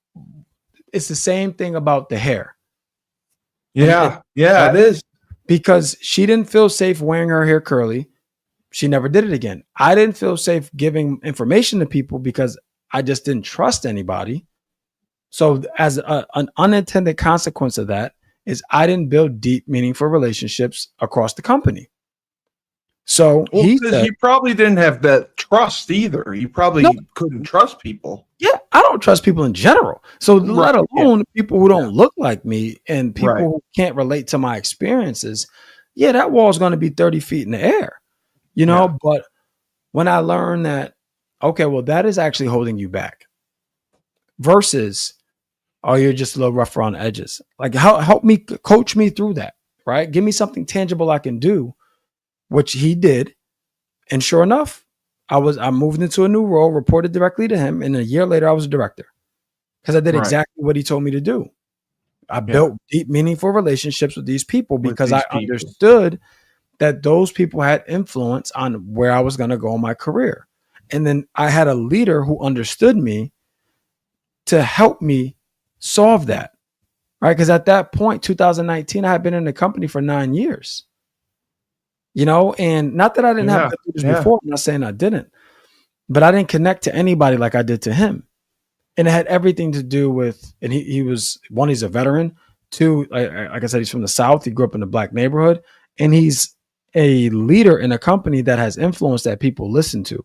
it's the same thing about the hair. Yeah. Right? It is. Because she didn't feel safe wearing her hair curly. She never did it again. I didn't feel safe giving information to people because I just didn't trust anybody. So as an unintended consequence of that is I didn't build deep, meaningful relationships across the company. So Well, he because said, you probably didn't have that trust either. You probably no, couldn't trust people. yeah, I don't trust people in general. So let alone people who don't look like me and people Right. who can't relate to my experiences. Yeah, that wall is going to be 30 feet in the air, you know, Yeah. but when I learned that, okay, well, that is actually holding you back versus, oh, you're just a little rough around the edges. Like, help me, coach me through that, right? Give me something tangible I can do, which he did. And sure enough, I moved into a new role, reported directly to him. And a year later, I was a director because I did Right. exactly what he told me to do. I Yeah. built deep, meaningful relationships with these people because these I people. understood that those people had influence on where I was going to go in my career. And then I had a leader who understood me to help me solve that. Right. Because at that point, 2019, I had been in the company for 9 years. You know, and not that I didn't have good leaders before. I'm not saying I didn't, but I didn't connect to anybody like I did to him. And it had everything to do with, and he was, one, he's a veteran. Two, like I said, he's from the South. He grew up in a black neighborhood, and he's a leader in a company that has influence that people listen to.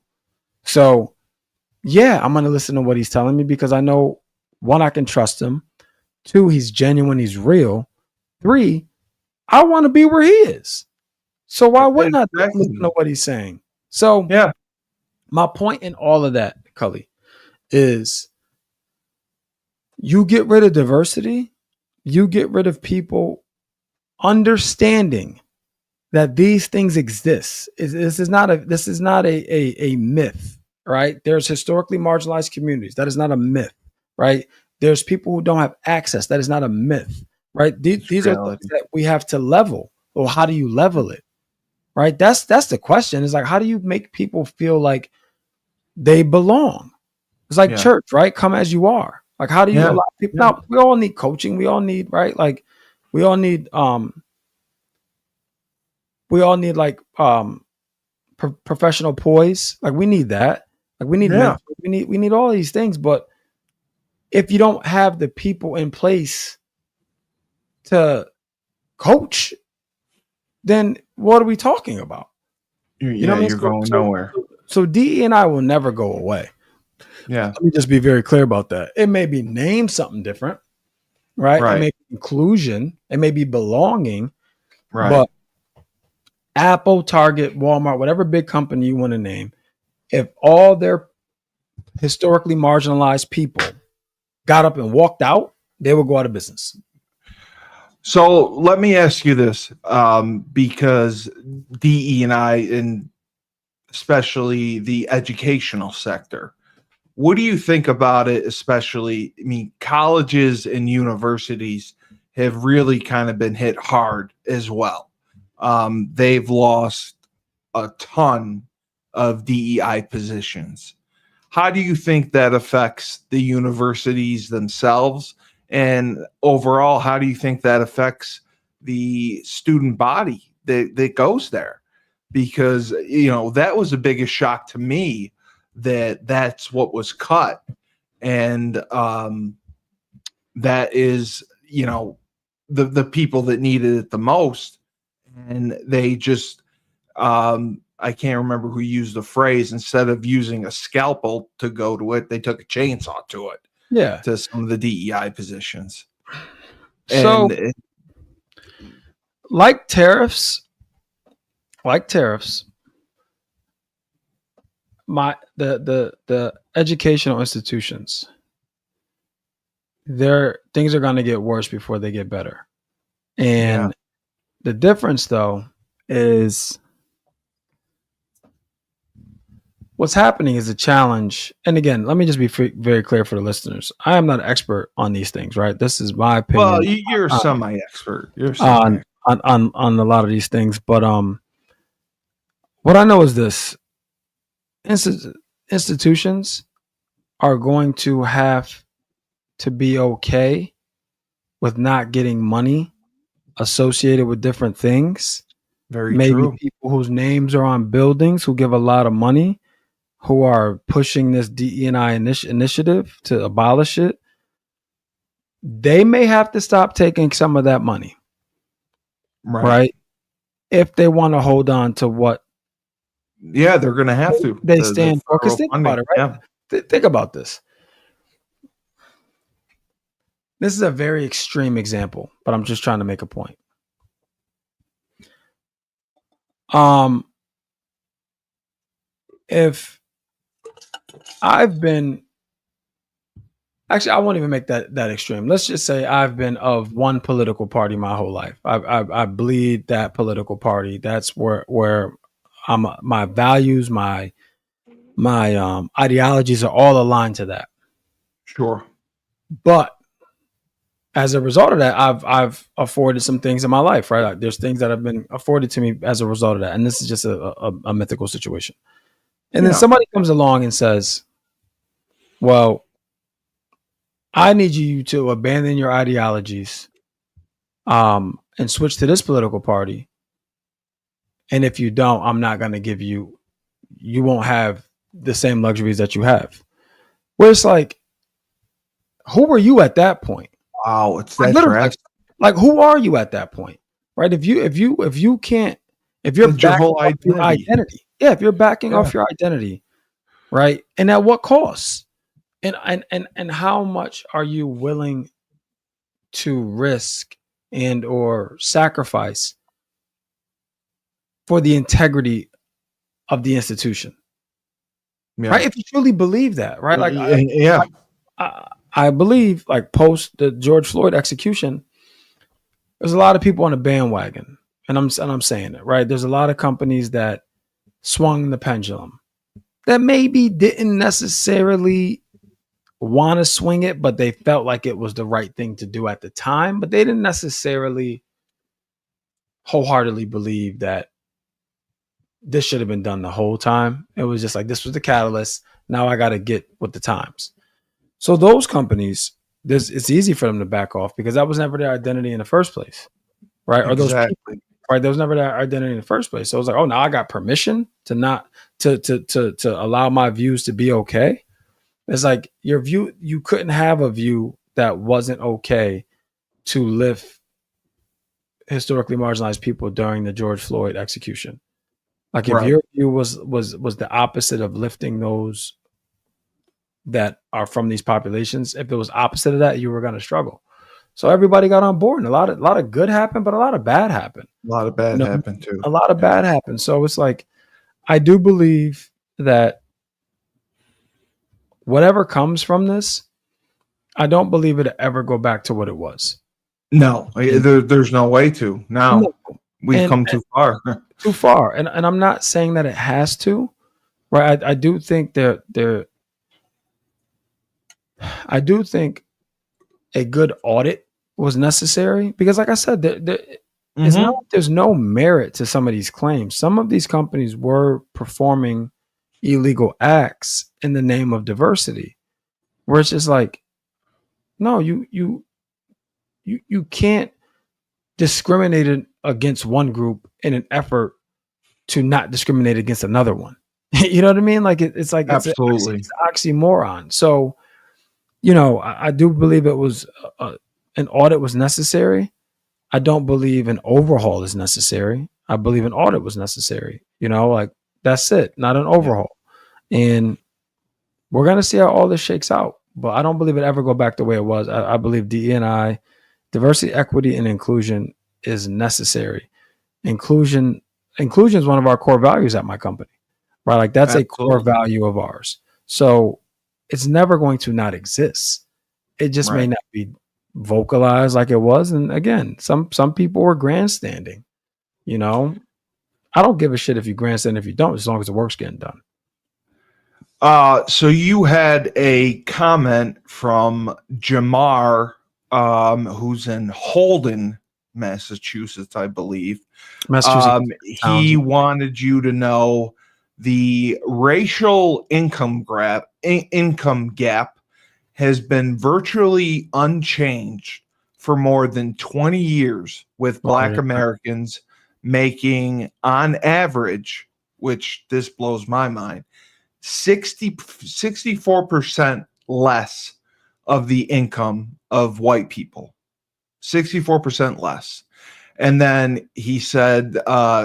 So yeah, I'm going to listen to what he's telling me because I know, one, I can trust him. Two, he's genuine. He's real. Three, I want to be where he is. So why wouldn't I listen to what he's saying? So yeah, my point in all of that, Cully, is you get rid of diversity, you get rid of people understanding that these things exist. This is not a myth, right? There's historically marginalized communities. That is not a myth, right? There's people who don't have access. That is not a myth, right? These are things that we have to level. Well, how do you level it? Right? That's the question. Is like, how do you make people feel like they belong? It's like church, right? Come as you are. Like, how do you allow people? Now, we all need coaching. We all need, right? Like, we all need like professional poise. Like, we need that. Like, we need mentors. We need all these things. But if you don't have the people in place to coach, then what are we talking about? You know what I mean? You're going nowhere. So DE and I will never go away. Yeah. Let me just be very clear about that. It may be named something different, right? It may be inclusion. It may be belonging. Right. But Apple, Target, Walmart, whatever big company you want to name, if all their historically marginalized people got up and walked out, they would go out of business. So let me ask you this, because DE and I, and especially the educational sector, what do you think about it? Especially, I mean, colleges and universities have really kind of been hit hard as well. They've lost a ton of DEI positions. How do you think that affects the universities themselves? And overall, how do you think that affects the student body that goes there? Because, you know, that was the biggest shock to me, that's what was cut. And that is, you know, the people that needed it the most. And they just, I can't remember who used the phrase, instead of using a scalpel to go to it, they took a chainsaw to it. Yeah. To some of the DEI positions. So, and like tariffs, the educational institutions, things are going to get worse before they get better. And the difference, though, is what's happening is a challenge. And again, let me just be very clear for the listeners. I am not an expert on these things, right? This is my Well, opinion you're a semi-expert. You're a on, semi-expert. on a lot of these things. But what I know is this: institutions are going to have to be okay with not getting money associated with different things. Very Maybe true. people whose names are on buildings who give a lot of money, who are pushing this DE&I initiative to abolish it, they may have to stop taking some of that money, right? If they want to hold on to what Yeah, they're going to have to. they The stand for. Because federal think funding. about it, right? Yeah. Think about this. This is a very extreme example, but I'm just trying to make a point. If I've been actually, I won't even make that extreme. Let's just say I've been of one political party my whole life. I bleed that political party. That's where my values, my ideologies are all aligned to that. Sure. But as a result of that, I've afforded some things in my life, right? Like, there's things that have been afforded to me as a result of that, and this is just a mythical situation. And then somebody comes along and says, "Well, I need you to abandon your ideologies, and switch to this political party. And if you don't, I'm not going to give you. You won't have the same luxuries that you have." Where it's like, who are you at that point? Wow, it's that drastic. Like, who are you at that point, right? If you can't, if you're your whole off your identity, yeah, if you're backing off your identity, right, and at what cost, and how much are you willing to risk and or sacrifice for the integrity of the institution, right? If you truly believe that, right? Like, I believe, like, post the George Floyd execution, there's a lot of people on the bandwagon, and I'm saying it, right? There's a lot of companies that swung the pendulum that maybe didn't necessarily want to swing it, but they felt like it was the right thing to do at the time, but they didn't necessarily wholeheartedly believe that this should have been done the whole time. It was just like, this was the catalyst. Now I got to get with the times. So those companies, it's easy for them to back off because that was never their identity in the first place, right? Or those people, right? That was never their identity in the first place. So it was like, oh, now I got permission to not to allow my views to be okay. It's like, your view, you couldn't have a view that wasn't okay to lift historically marginalized people during the George Floyd execution. Like, if your view was the opposite of lifting those that are from these populations, if it was opposite of that, you were going to struggle. So everybody got on board, and a lot of good happened, but a lot of bad happened. A lot of bad happened too. A lot of bad happened. So it's like, I do believe that whatever comes from this, I don't believe it'll ever go back to what it was. No, there's no way to. Now we've come too far. Too far. And I'm not saying that it has to, right? I do think I do think a good audit was necessary because, like I said, there's no merit to some of these claims. Some of these companies were performing illegal acts in the name of diversity, where it's just like, no, you can't discriminate against one group in an effort to not discriminate against another one. You know what I mean? Like, it's like, absolutely, it's an oxymoron. So, I do believe it was an audit was necessary. I don't believe an overhaul is necessary. I believe an audit was necessary. Like, that's it, not an overhaul. And we're going to see how all this shakes out. But I don't believe it ever go back the way it was. I believe DE&I, diversity, equity, and inclusion is necessary. Inclusion is one of our core values at my company, right? Like, that's a core value of ours. So it's never going to not exist. It just may not be vocalized like it was. And again, some people were grandstanding. I don't give a shit if you grandstand if you don't, as long as the work's getting done. So you had a comment from Jamar, who's in Holden, Massachusetts, I believe. Massachusetts towns. He wanted you to know the racial income gap has been virtually unchanged for more than 20 years, with Oh, Black yeah. Americans making, on average, which this blows my mind, 64% less of the income of white people. 64% less. And then he said,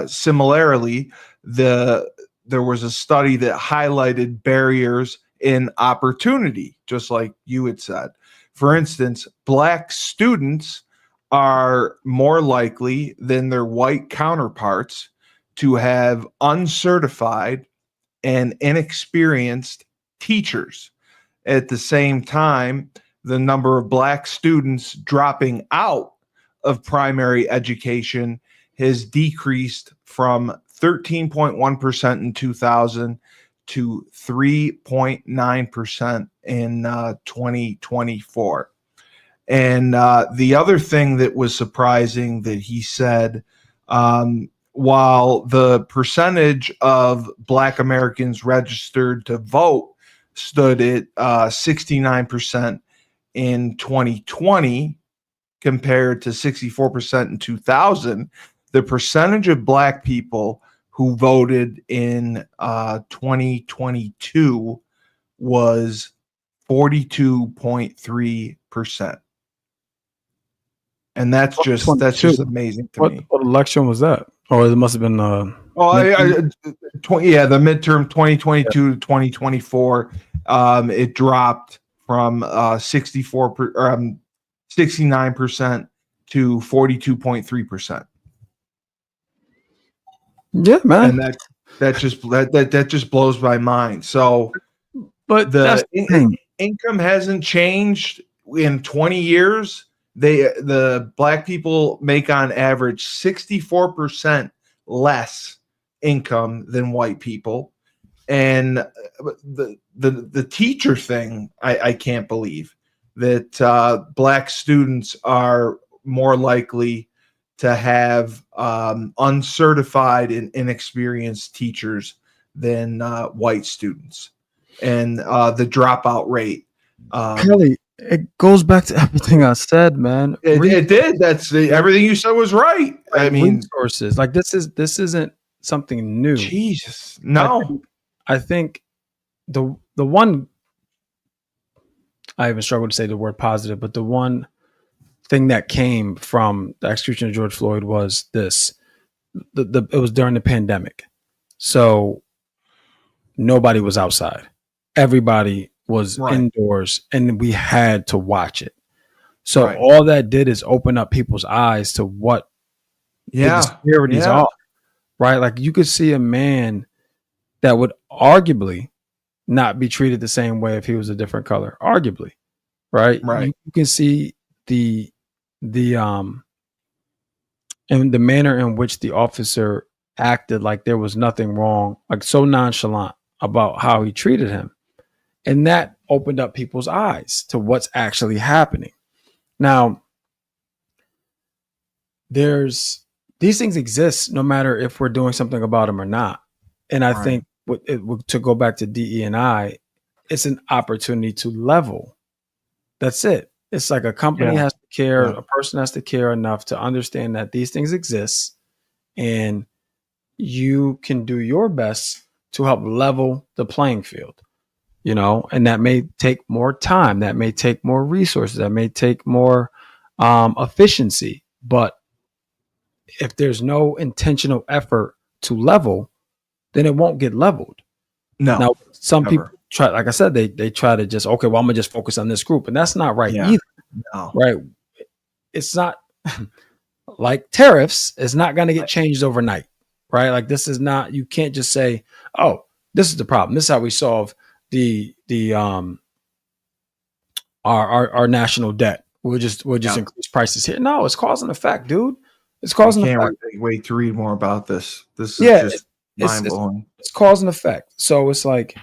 similarly, there was a study that highlighted barriers in opportunity, just like you had said. For instance, Black students are more likely than their white counterparts to have uncertified and inexperienced teachers. At the same time, the number of Black students dropping out of primary education has decreased from 13.1% in 2000 to 3.9% in 2024. And the other thing that was surprising that he said, while the percentage of Black Americans registered to vote stood at 69% in 2020 compared to 64% in 2000, the percentage of Black people who voted in 2022 was 42.3%. And that's just 22. amazing to What me. what election was that? Or it must have been Oh, midterm? the midterm 2022 to 2024, it dropped from 69% to 42.3%. Yeah, man. And that just blows my mind. So But that's the the thing. income hasn't changed in 20 years. The Black people make on average 64% less income than white people. And the teacher thing, I can't believe that Black students are more likely to have uncertified and inexperienced teachers than white students, and the dropout rate. Kelly, it goes back to everything I said, man. It did. Everything you said was right. I mean, Resources. Like this isn't something new. Jesus, I no. think I think the one I even struggle to say the word positive, but the one thing that came from the execution of George Floyd was this. It was during the pandemic. So nobody was outside. Everybody was Right. indoors and we had to watch it. So Right. all that did is open up people's eyes to what the disparities are, right? Like you could see a man that would arguably not be treated the same way if he was a different color, arguably, right? Right. You can see the and the manner in which the officer acted like there was nothing wrong, like so nonchalant about how he treated him. And that opened up people's eyes to what's actually happening. Now, these things exist no matter if we're doing something about them or not. And I think to go back to DE and I, it's an opportunity to level. That's it. It's like a company has to care, a person has to care enough to understand that these things exist, and you can do your best to help level the playing field. And that may take more time, that may take more resources, that may take more efficiency. But if there's no intentional effort to level, then it won't get leveled. No. Now, some people try, like I said, they try to just, okay, well, I'm gonna just focus on this group, and that's not right either. No. Right? It's not like tariffs is not going to get changed overnight, right? Like this is not. You can't just say, oh, this is the problem. This is how we solve our national debt. We'll just increase prices here. No, it's cause and effect, dude. It's cause and effect. Wait to read more about this. This is just mind blowing. It's cause and effect. So it's like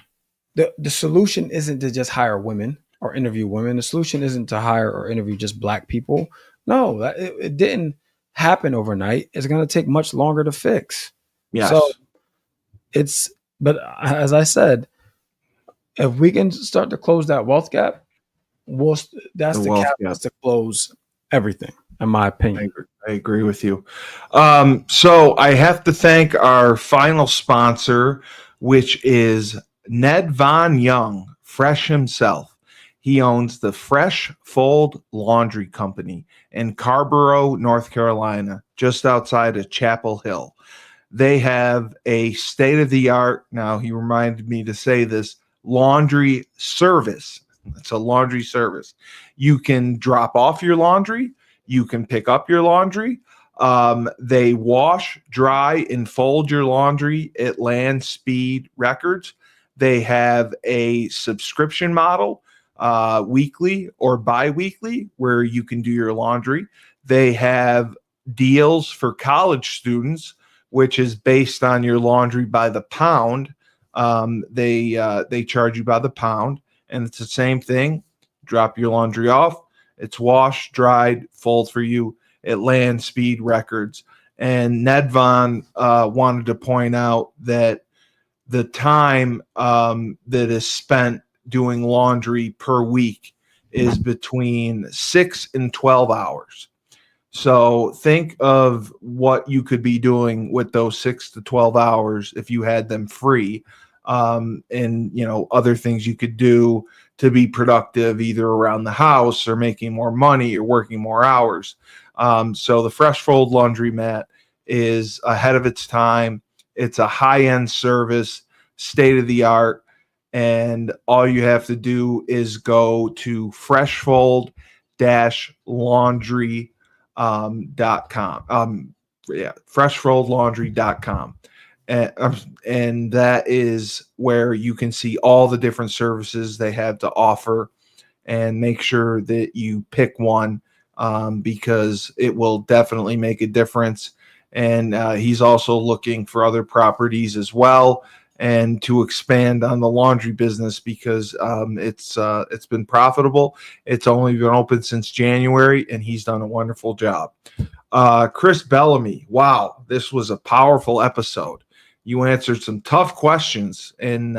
the solution isn't to just hire women or interview women. The solution isn't to hire or interview just black people. No, it didn't happen overnight. It's going to take much longer to fix. So Yes. but as I said, if we can start to close that wealth gap, that's The the wealth gap. catalyst to close everything, in my opinion. I agree with you. So I have to thank our final sponsor, which is Ned Von Young, Fresh himself. He owns the Fresh Fold Laundry Company in Carborough, North Carolina, just outside of Chapel Hill. They have a state-of-the-art, now he reminded me to say this, laundry service. It's a laundry service. You can drop off your laundry. You can pick up your laundry. They wash, dry, and fold your laundry at land speed records. They have a subscription model, weekly or bi-weekly, where you can do your laundry. They have deals for college students, which is based on your laundry by the pound. They charge you by the pound, and it's the same thing. Drop your laundry off. It's washed, dried, fold for you. It land speed records. And Ned Von wanted to point out that the time that is spent doing laundry per week is between 6 and 12 hours. So think of what you could be doing with those 6 to 12 hours if you had them free, and other things you could do to be productive, either around the house or making more money or working more hours. So the Fresh Fold Laundromat is ahead of its time. It's a high-end service, state of the art, and all you have to do is go to freshfold-laundry.com. Freshfoldlaundry.com. And that is where you can see all the different services they have to offer, and make sure that you pick one, because it will definitely make a difference. And he's also looking for other properties as well, and to expand on the laundry business, because it's been profitable. It's only been open since January, and he's done a wonderful job. Chris Bellamy, wow, this was a powerful episode. You answered some tough questions and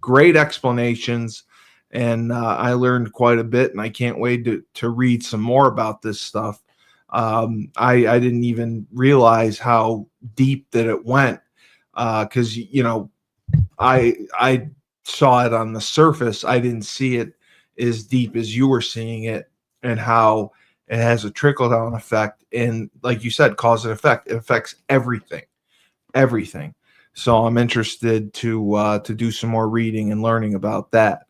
great explanations, and I learned quite a bit, and I can't wait to read some more about this stuff. I didn't even realize how deep that it went, because I saw it on the surface. I didn't see it as deep as you were seeing it, and how it has a trickle down effect, and like you said, cause and effect. It affects everything. So I'm interested to do some more reading and learning about that.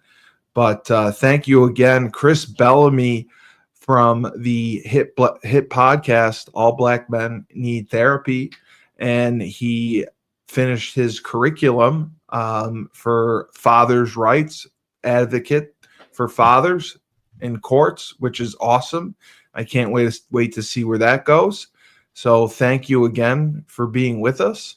But thank you again, Chris Bellamy from the hit podcast, All Black Men Need Therapy, and he finished his curriculum for fathers' rights, advocate for fathers in courts, which is awesome. I can't wait to see where that goes. So thank you again for being with us.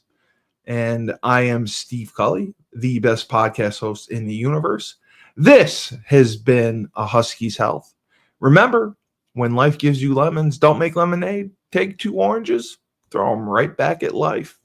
And I am Steve Cully, the best podcast host in the universe. This has been a Huskies Health. Remember, when life gives you lemons, don't make lemonade. Take 2 oranges, throw them right back at life.